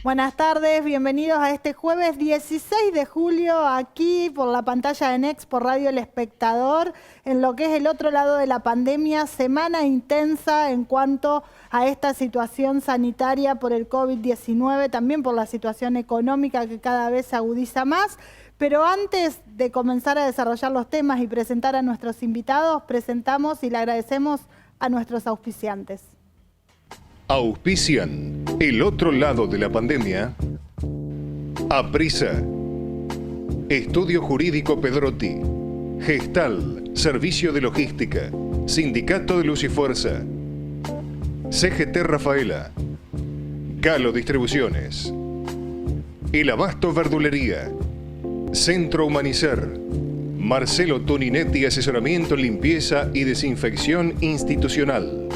Buenas tardes, bienvenidos a este jueves 16 de julio aquí por la pantalla de Next, por Radio El Espectador, en lo que es el otro lado de la pandemia, semana intensa en cuanto a esta situación sanitaria por el COVID-19, también por la situación económica que cada vez se agudiza más. Pero antes de comenzar a desarrollar los temas y presentar a nuestros invitados, presentamos y le agradecemos a nuestros auspiciantes. Auspician El Otro Lado de la Pandemia, Aprisa, Estudio Jurídico Pedrotti, Gestal, Servicio de Logística, Sindicato de Luz y Fuerza, CGT Rafaela, Galo Distribuciones, El Abasto Verdulería, Centro Humanizar, Marcelo Toninetti Asesoramiento, Limpieza y Desinfección Institucional,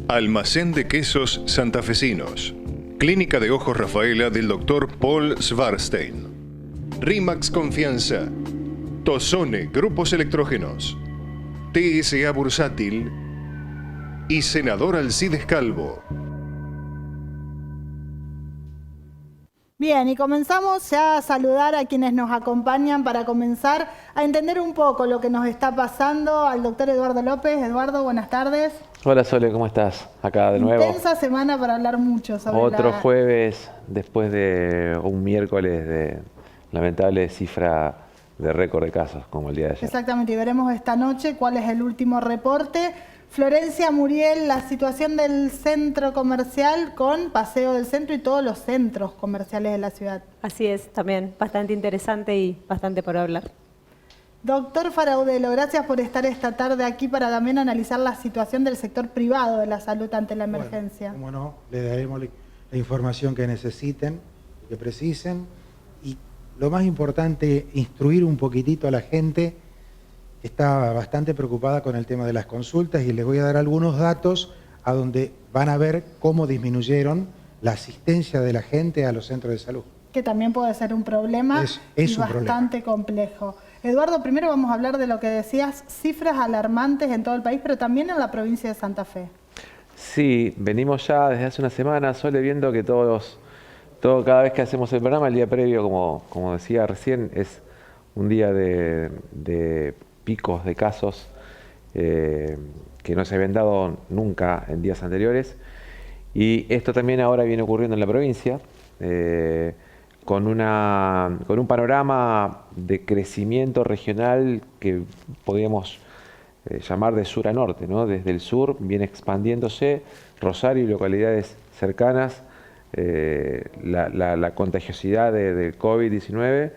Almacén de Quesos Santafesinos, Clínica de Ojos Rafaela del Dr. Paul Schwarstein, Rimax Confianza, Tozone Grupos Electrógenos, TSA Bursátil y Senador Alcides Calvo. Bien, y comenzamos ya a saludar a quienes nos acompañan para comenzar a entender un poco lo que nos está pasando. Al doctor Eduardo López. Eduardo, buenas tardes. Hola Sole, ¿cómo estás? Acá de nuevo. Intensa semana para hablar mucho sobre Otro jueves después de un miércoles de lamentable cifra de récord de casos, como el día de ayer. Exactamente, y veremos esta noche cuál es el último reporte. Florencia Muriel, la situación del centro comercial con Paseo del Centro y todos los centros comerciales de la ciudad. Así es, también bastante interesante y bastante por hablar. Doctor Faraudelo, gracias por estar esta tarde aquí para también analizar la situación del sector privado de la salud ante la emergencia. Bueno, cómo no, le daremos la información que necesiten, que precisen, y lo más importante, instruir un poquitito a la gente que está bastante preocupada con el tema de las consultas, y les voy a dar algunos datos a donde van a ver cómo disminuyeron la asistencia de la gente a los centros de salud. Que también puede ser un problema y bastante complejo. Eduardo, primero vamos a hablar de lo que decías, cifras alarmantes en todo el país, pero también en la provincia de Santa Fe. Sí, venimos ya desde hace una semana, Sole, viendo que cada vez que hacemos el programa, el día previo, como decía recién, es un día de picos de casos que no se habían dado nunca en días anteriores. Y esto también ahora viene ocurriendo en la provincia, con un panorama de crecimiento regional que podríamos llamar de sur a norte, ¿no? Desde el sur viene expandiéndose, Rosario y localidades cercanas, la contagiosidad del COVID-19,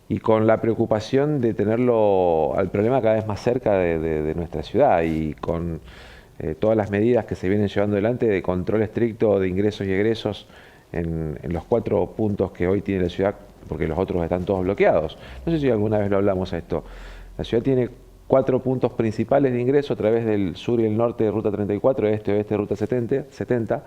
y con la preocupación de tenerlo al problema cada vez más cerca de nuestra ciudad, y con todas las medidas que se vienen llevando adelante de control estricto de ingresos y egresos en los 4 puntos que hoy tiene la ciudad, porque los otros están todos bloqueados. No sé si alguna vez lo hablamos a esto. La ciudad tiene 4 puntos principales de ingreso a través del sur y el norte de Ruta 34, este-oeste de Ruta 70,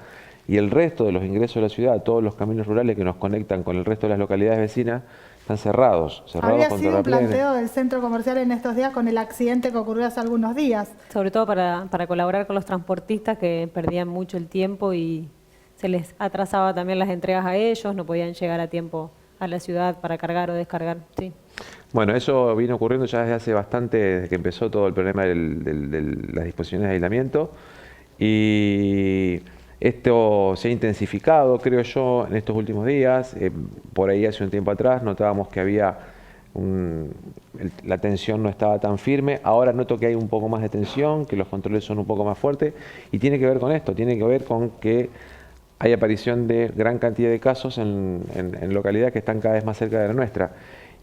y el resto de los ingresos de la ciudad, todos los caminos rurales que nos conectan con el resto de las localidades vecinas, están cerrados. Había sido un planteo del centro comercial en estos días con el accidente que ocurrió hace algunos días. Sobre todo para colaborar con los transportistas que perdían mucho el tiempo y se les atrasaba también las entregas a ellos, no podían llegar a tiempo a la ciudad para cargar o descargar. Sí. Bueno, eso viene ocurriendo ya desde hace bastante, desde que empezó todo el problema de las disposiciones de aislamiento, y esto se ha intensificado, creo yo, en estos últimos días. Por ahí hace un tiempo atrás notábamos que había la tensión no estaba tan firme. Ahora noto que hay un poco más de tensión, que los controles son un poco más fuertes, y tiene que ver con esto, tiene que ver con que hay aparición de gran cantidad de casos en localidades que están cada vez más cerca de la nuestra,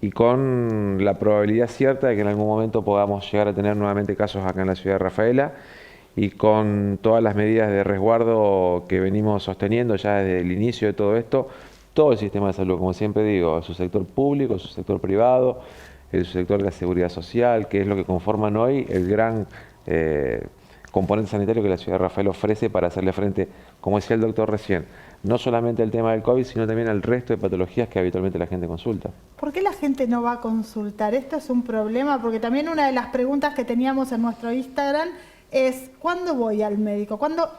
y con la probabilidad cierta de que en algún momento podamos llegar a tener nuevamente casos acá en la ciudad de Rafaela, y con todas las medidas de resguardo que venimos sosteniendo ya desde el inicio de todo esto, todo el sistema de salud, como siempre digo, su sector público, su sector privado, su sector de la seguridad social, que es lo que conforman hoy el gran componente sanitario que la ciudad de Rafaela ofrece para hacerle frente, como decía el doctor recién, no solamente al tema del COVID, sino también al resto de patologías que habitualmente la gente consulta. ¿Por qué la gente no va a consultar? Esto es un problema, porque también una de las preguntas que teníamos en nuestro Instagram es, ¿cuándo voy al médico? ¿Cuándo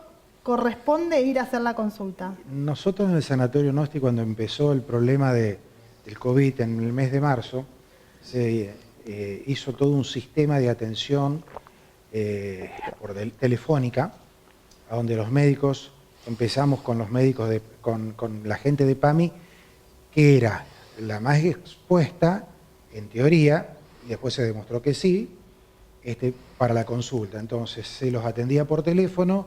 corresponde ir a hacer la consulta? Nosotros en el Sanatorio Nosti, cuando empezó el problema del COVID en el mes de marzo, se hizo todo un sistema de atención telefónica, a donde los médicos, empezamos con los médicos, con la gente de PAMI, que era la más expuesta, en teoría, y después se demostró que sí, para la consulta. Entonces se los atendía por teléfono,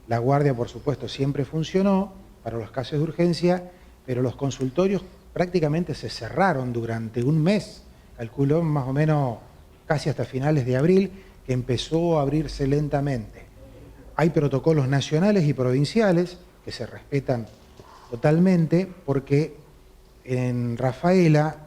la guardia por supuesto siempre funcionó para los casos de urgencia, pero los consultorios prácticamente se cerraron durante un mes, calculó más o menos casi hasta finales de abril, que empezó a abrirse lentamente. Hay protocolos nacionales y provinciales que se respetan totalmente, porque en Rafaela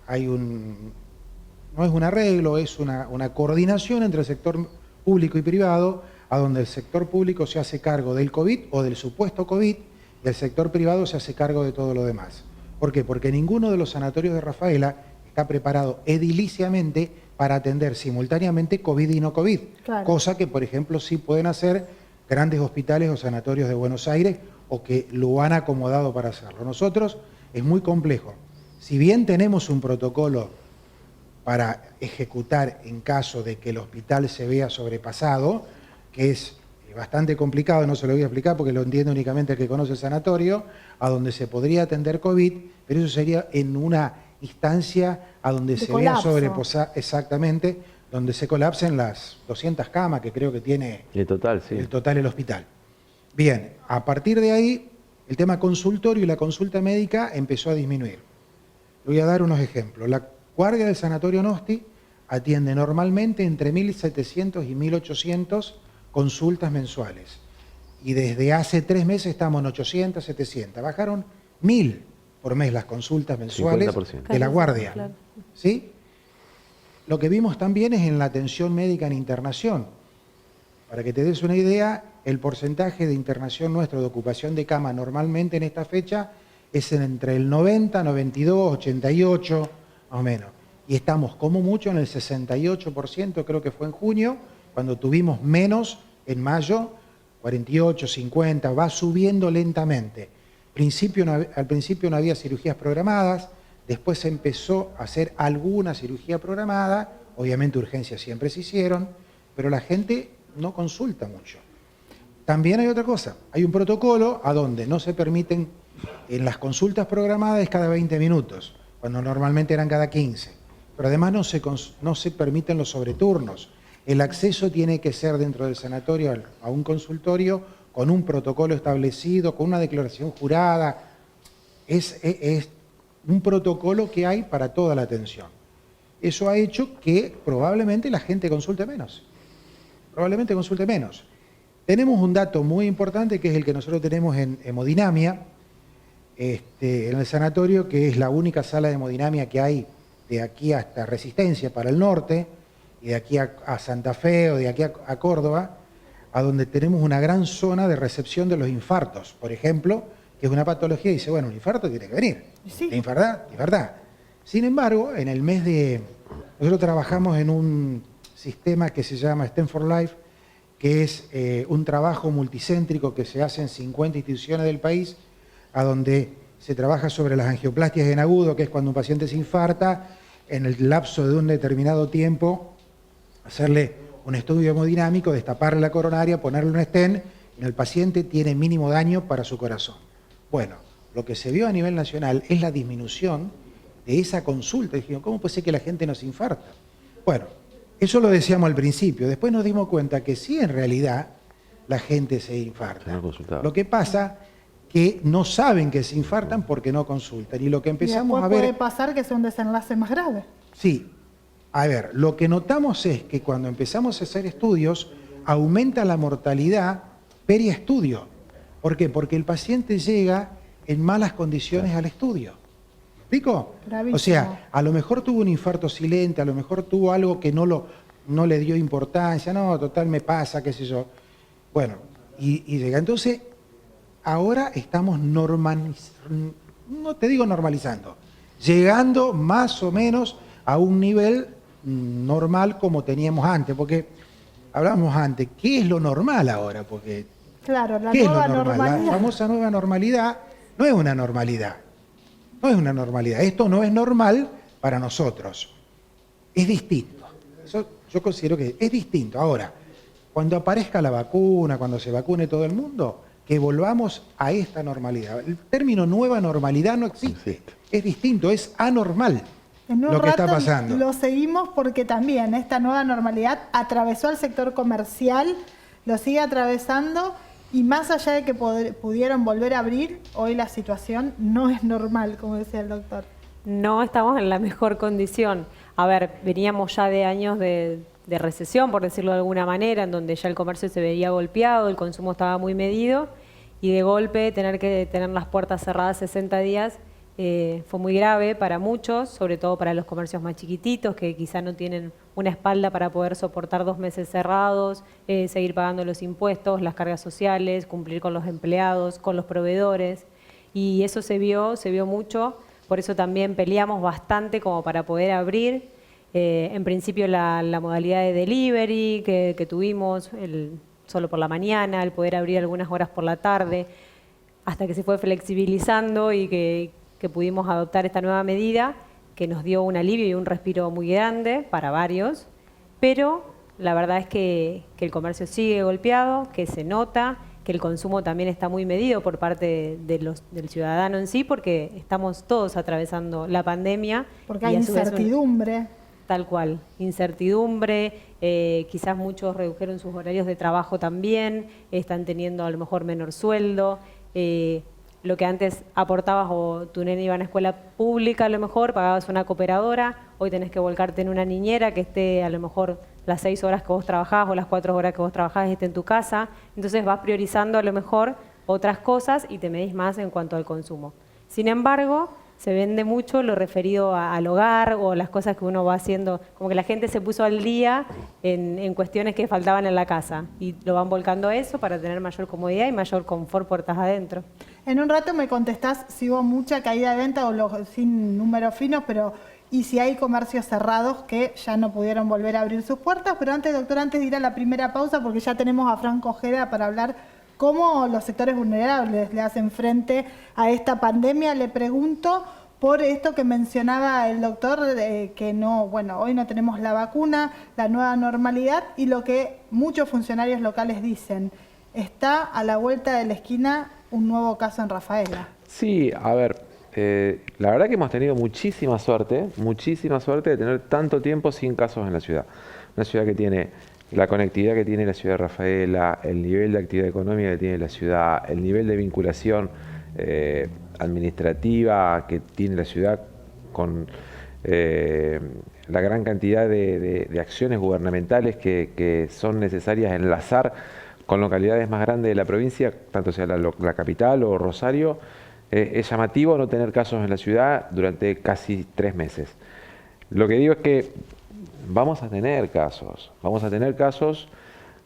hay no es un arreglo, es una coordinación entre el sector público y privado, a donde el sector público se hace cargo del COVID o del supuesto COVID, y el sector privado se hace cargo de todo lo demás. ¿Por qué? Porque ninguno de los sanatorios de Rafaela está preparado ediliciamente para atender simultáneamente COVID y no COVID, claro. Cosa que, por ejemplo, sí pueden hacer grandes hospitales o sanatorios de Buenos Aires, o que lo han acomodado para hacerlo. Nosotros es muy complejo. Si bien tenemos un protocolo para ejecutar en caso de que el hospital se vea sobrepasado, que es bastante complicado, no se lo voy a explicar porque lo entiende únicamente el que conoce el sanatorio, a donde se podría atender COVID, pero eso sería en una instancia a donde se vea sobrepasado, exactamente, donde se colapsen las 200 camas que creo que tiene el total, sí. El total el hospital. Bien, a partir de ahí, el tema consultorio y la consulta médica empezó a disminuir. Le voy a dar unos ejemplos. La guardia del Sanatorio Nosti atiende normalmente entre 1.700 y 1.800 consultas mensuales. Y desde hace 3 meses estamos en 800, 700. Bajaron 1.000 por mes las consultas mensuales 50%. de la guardia. Claro. ¿Sí? Lo que vimos también es en la atención médica en internación. Para que te des una idea, el porcentaje de internación nuestro de ocupación de cama normalmente en esta fecha es entre el 90, 92, 88, más o menos. Y estamos como mucho en el 68%, creo que fue en junio, cuando tuvimos menos en mayo, 48, 50, va subiendo lentamente. Al principio no había cirugías programadas, después se empezó a hacer alguna cirugía programada, obviamente urgencias siempre se hicieron, pero la gente no consulta mucho. También hay otra cosa, hay un protocolo a donde no se permiten, en las consultas programadas es cada 20 minutos, cuando normalmente eran cada 15, pero además no se permiten los sobreturnos. El acceso tiene que ser dentro del sanatorio a un consultorio con un protocolo establecido, con una declaración jurada. Es un protocolo que hay para toda la atención. Eso ha hecho que probablemente la gente consulte menos. Probablemente consulte menos. Tenemos un dato muy importante que es el que nosotros tenemos en hemodinamia, en el sanatorio, que es la única sala de hemodinamia que hay de aquí hasta Resistencia para el norte, y de aquí a Santa Fe o de aquí a Córdoba, a donde tenemos una gran zona de recepción de los infartos, por ejemplo, que es una patología, y dice, bueno, un infarto tiene que venir. Sí. ¿De verdad? Sin embargo, en el mes de... Nosotros trabajamos en un sistema que se llama Stand for Life, que es un trabajo multicéntrico que se hace en 50 instituciones del país, a donde se trabaja sobre las angioplastias en agudo, que es cuando un paciente se infarta, en el lapso de un determinado tiempo, hacerle un estudio hemodinámico, destaparle la coronaria, ponerle un stent, y el paciente tiene mínimo daño para su corazón. Bueno, lo que se vio a nivel nacional es la disminución de esa consulta. Dijimos, ¿cómo puede ser que la gente no se infarta? Bueno, eso lo decíamos al principio. Después nos dimos cuenta que sí, en realidad, la gente se infarta. Lo que pasa que no saben que se infartan porque no consultan. Y lo que empezamos a ver... puede pasar que sea un desenlace más grave. Sí. A ver, lo que notamos es que cuando empezamos a hacer estudios, aumenta la mortalidad periestudio. ¿Por qué? Porque el paciente llega en malas condiciones al estudio. ¿Me explico? Gravísimo. O sea, a lo mejor tuvo un infarto silente, a lo mejor tuvo algo que no le dio importancia, no, total me pasa, qué sé yo. Bueno, y llega. Entonces, ahora estamos normalizando, no te digo normalizando, llegando más o menos a un nivel normal como teníamos antes, porque hablábamos antes, ¿qué es lo normal ahora? Porque Claro, la ¿Qué es lo nueva normal? La normalidad. famosa nueva normalidad no es una normalidad. No es una normalidad. Esto no es normal para nosotros. Es distinto. Eso yo considero que es distinto. Ahora, cuando aparezca la vacuna, cuando se vacune todo el mundo, que volvamos a esta normalidad. El término nueva normalidad no existe. Es distinto, es anormal En un lo que está rato pasando. lo seguimos porque también esta nueva normalidad atravesó al sector comercial, lo sigue atravesando y más allá de que pudieron volver a abrir, hoy la situación no es normal, como decía el doctor. No estamos en la mejor condición. A ver, veníamos ya de años de recesión, por decirlo de alguna manera, en donde ya el comercio se veía golpeado, el consumo estaba muy medido y de golpe tener que tener las puertas cerradas 60 días fue muy grave para muchos, sobre todo para los comercios más chiquititos que quizá no tienen una espalda para poder soportar 2 meses cerrados, seguir pagando los impuestos, las cargas sociales, cumplir con los empleados, con los proveedores y eso se vio mucho. Por eso también peleamos bastante como para poder abrir. En principio la modalidad de delivery que tuvimos solo por la mañana, el poder abrir algunas horas por la tarde, hasta que se fue flexibilizando y que pudimos adoptar esta nueva medida que nos dio un alivio y un respiro muy grande para varios, pero la verdad es que el comercio sigue golpeado, que se nota, que el consumo también está muy medido por parte del ciudadano en sí, porque estamos todos atravesando la pandemia. Porque hay incertidumbre. Tal cual, incertidumbre, quizás muchos redujeron sus horarios de trabajo también, están teniendo a lo mejor menor sueldo, lo que antes aportabas o tu nene iba a una escuela pública a lo mejor, pagabas una cooperadora, hoy tenés que volcarte en una niñera que esté a lo mejor las 6 horas que vos trabajás o las 4 horas que vos trabajás esté en tu casa, entonces vas priorizando a lo mejor otras cosas y te medís más en cuanto al consumo. Sin embargo, se vende mucho lo referido al hogar o las cosas que uno va haciendo, como que la gente se puso al día en cuestiones que faltaban en la casa y lo van volcando a eso para tener mayor comodidad y mayor confort puertas adentro. En un rato me contestás si hubo mucha caída de venta o sin números finos, pero y si hay comercios cerrados que ya no pudieron volver a abrir sus puertas. Pero antes, doctor, antes de ir a la primera pausa, porque ya tenemos a Franco Ojeda para hablar cómo los sectores vulnerables le hacen frente a esta pandemia, le pregunto por esto que mencionaba el doctor, que no, bueno, hoy no tenemos la vacuna, la nueva normalidad y lo que muchos funcionarios locales dicen, está a la vuelta de la esquina un nuevo caso en Rafaela. Sí, a ver, la verdad que hemos tenido muchísima suerte de tener tanto tiempo sin casos en la ciudad. Una ciudad que tiene la conectividad que tiene la ciudad de Rafaela, el nivel de actividad económica que tiene la ciudad, el nivel de vinculación administrativa que tiene la ciudad con la gran cantidad de acciones gubernamentales que son necesarias enlazar con localidades más grandes de la provincia, tanto sea la capital o Rosario. Es llamativo no tener casos en la ciudad durante casi 3 meses. Lo que digo es que vamos a tener casos,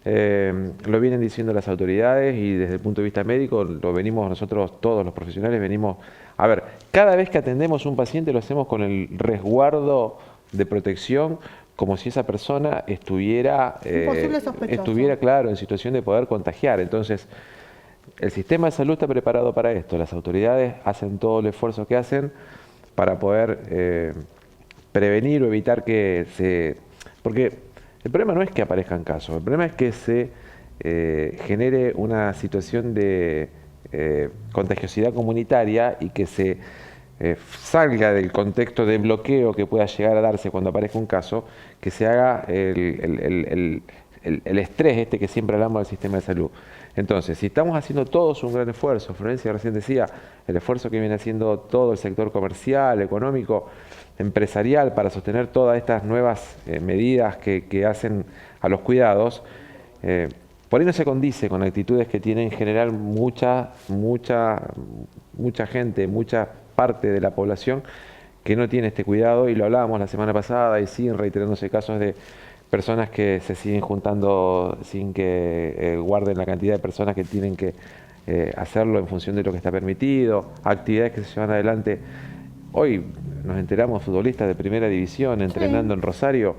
lo vienen diciendo las autoridades y desde el punto de vista médico lo venimos nosotros, todos los profesionales venimos, a ver, cada vez que atendemos a un paciente lo hacemos con el resguardo de protección como si esa persona estuviera claro, en situación de poder contagiar. Entonces, el sistema de salud está preparado para esto, las autoridades hacen todo el esfuerzo que hacen para poder prevenir o evitar que se... Porque el problema no es que aparezcan casos, el problema es que se genere una situación de contagiosidad comunitaria y que se salga del contexto de bloqueo que pueda llegar a darse cuando aparezca un caso, que se haga el estrés que siempre hablamos del sistema de salud. Entonces, si estamos haciendo todos un gran esfuerzo, Florencia recién decía, el esfuerzo que viene haciendo todo el sector comercial, económico, empresarial, para sostener todas estas nuevas medidas que hacen a los cuidados, por ahí no se condice con actitudes que tienen en general mucha gente, mucha parte de la población que no tiene este cuidado, y lo hablábamos la semana pasada y siguen reiterándose casos de personas que se siguen juntando sin que guarden la cantidad de personas que tienen que hacerlo en función de lo que está permitido, actividades que se llevan adelante. Hoy nos enteramos, futbolistas de primera división entrenando en Rosario,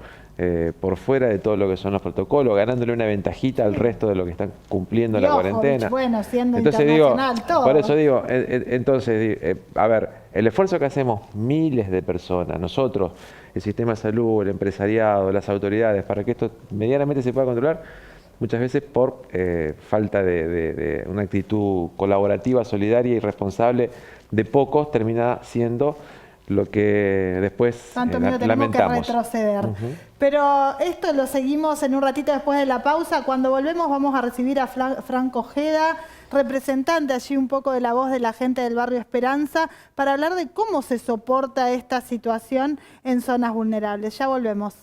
por fuera de todo lo que son los protocolos, ganándole una ventajita al resto de lo que están cumpliendo la cuarentena. Bueno, siendo entonces internacional, todo. por eso digo, entonces, a ver, el esfuerzo que hacemos miles de personas, nosotros, el sistema de salud, el empresariado, las autoridades, para que esto medianamente se pueda controlar, muchas veces por falta de una actitud colaborativa, solidaria y responsable de pocos, termina siendo lo que después Tanto miedo tenemos lamentamos. que retroceder. Pero esto lo seguimos en un ratito después de la pausa. Cuando volvemos vamos a recibir a Franco Ojeda, representante allí un poco de la voz de la gente del barrio Esperanza, para hablar de cómo se soporta esta situación en zonas vulnerables. Ya volvemos.